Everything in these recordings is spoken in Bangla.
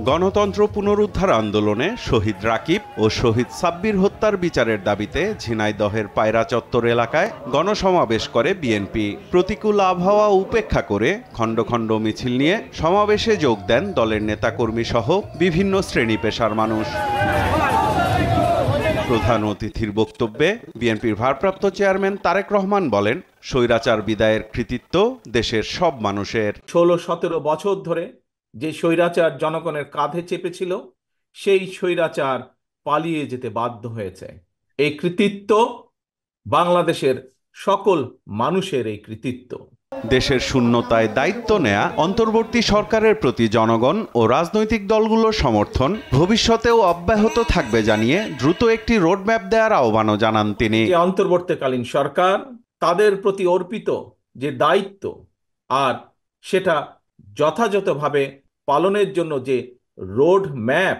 গণতন্ত্র পুনরুদ্ধার আন্দোলনে শহীদ রাকিব ও শহীদ সাব্বির হত্যার বিচারের দাবিতে ঝিনাইদহের পায়রা চত্বর এলাকায় গণসমাবেশ করে বিএনপি। প্রতিকূল আবহাওয়া উপেক্ষা করে খণ্ড খণ্ড মিছিল নিয়ে সমাবেশে যোগ দেন দলের নেতাকর্মী সহ বিভিন্ন শ্রেণী পেশার মানুষ। প্রধান অতিথির বক্তব্যে বিএনপির ভারপ্রাপ্ত চেয়ারম্যান তারেক রহমান বলেন, স্বৈরাচার বিদায়ের কৃতিত্ব দেশের সব মানুষের। 16-17 বছর ধরে যে স্বৈরাচার জনগণের কাঁধে চেপেছিল, সেই স্বৈরাচার পালিয়ে যেতে বাধ্য হয়েছে। এই কৃতিত্ব বাংলাদেশের সকল মানুষের এই কৃতিত্ব। দেশের শূন্যতায় দায়িত্ব নেয়া অন্তর্বর্তী সরকারের প্রতি জনগণ ও রাজনৈতিক দলগুলোর সমর্থন ভবিষ্যতেও অব্যাহত থাকবে জানিয়ে দ্রুত একটি রোডম্যাপ দেওয়ার আহ্বানও জানান তিনি। অন্তর্বর্তীকালীন সরকার তাদের প্রতি অর্পিত যে দায়িত্ব, আর সেটা যথাযথভাবে পালনের জন্য যে রোড ম্যাপ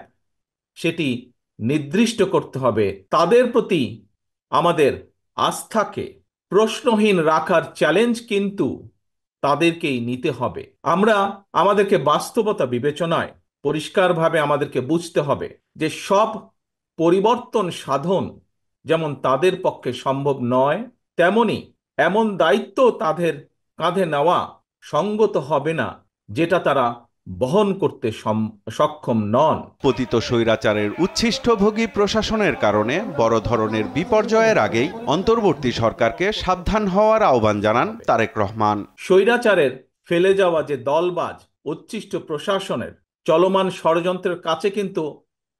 সেটি নির্দিষ্ট করতে হবে, তাদের প্রতি আমাদের আস্থাকে প্রশ্নহীন রাখার চ্যালেঞ্জ কিন্তু তাদেরকেই নিতে হবে। আমরা আমাদেরকে বাস্তবতা বিবেচনায় পরিষ্কারভাবে আমাদেরকে বুঝতে হবে যে সব পরিবর্তন সাধন যেমন তাদের পক্ষে সম্ভব নয়, তেমনি এমন দায়িত্ব তাদের কাঁধে নেওয়া সঙ্গত হবে না যেটা তারা বহন করতে সক্ষম নন। পতিত স্বৈরাচারের উচ্ছিষ্টভোগী প্রশাসনের কারণে বড় ধরনের বিপর্যয়ের আগেই অন্তর্বর্তী সরকারকে সাবধান হওয়ার আহ্বান জানান তারেক রহমান। স্বৈরাচারের ফেলে যাওয়া যে দলবাজ উচ্ছিষ্ট প্রশাসনের চলমান ষড়যন্ত্রের কাছে কিন্তু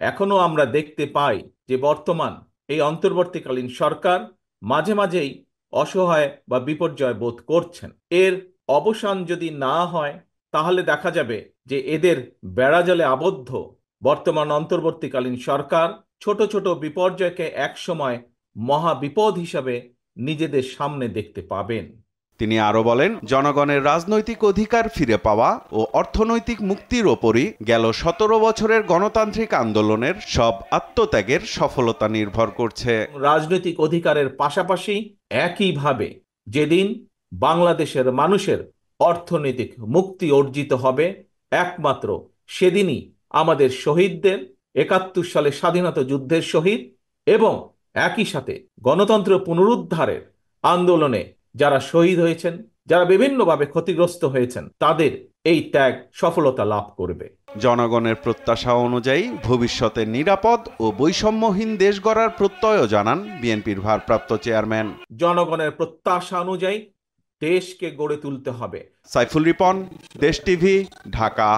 এখনো আমরা দেখতে পাই যে বর্তমান এই অন্তর্বর্তীকালীন সরকার মাঝে মাঝেই অসহায় বা বিপর্যয় বোধ করছেন। এর অবসান যদি না হয় তাহলে দেখা যাবে যে এদের বেড়াজালে আবদ্ধ বর্তমান অন্তর্বর্তীকালীন সরকার ছোট ছোট বিপর্যয়কে একসময় মহাবিপদ হিসাবে নিজেদের সামনে দেখতে পাবেন। তিনি আরো বলেন, জনগণের রাজনৈতিক অধিকার ফিরে পাওয়া ও অর্থনৈতিক মুক্তির ওপরই গেল 17 বছরের গণতান্ত্রিক আন্দোলনের সব আত্মত্যাগের সফলতা নির্ভর করছে। রাজনৈতিক অধিকারের পাশাপাশি একইভাবে যেদিন বাংলাদেশের মানুষের অর্থনৈতিক মুক্তি অর্জিত হবে, একমাত্র সেদিনই আমাদের শহীদদের 71 সালে স্বাধীনতা যুদ্ধের শহীদ এবং একই সাথে গণতন্ত্র পুনরুদ্ধারের আন্দোলনে যারা শহীদ হয়েছেন, যারা বিভিন্নভাবে ক্ষতিগ্রস্ত হয়েছেন, তাদের এই ত্যাগ সফলতা লাভ করবে। জনগণের প্রত্যাশা অনুযায়ী ভবিষ্যতে নিরাপদ ও বৈষম্যহীন দেশ গড়ার প্রত্যয় জানান বিএনপির ভারপ্রাপ্ত চেয়ারম্যান। জনগণের প্রত্যাশা অনুযায়ী দেশকে গড়ে তুলতে হবে। সাইফুল রিপন, দেশ টিভি, ঢাকা।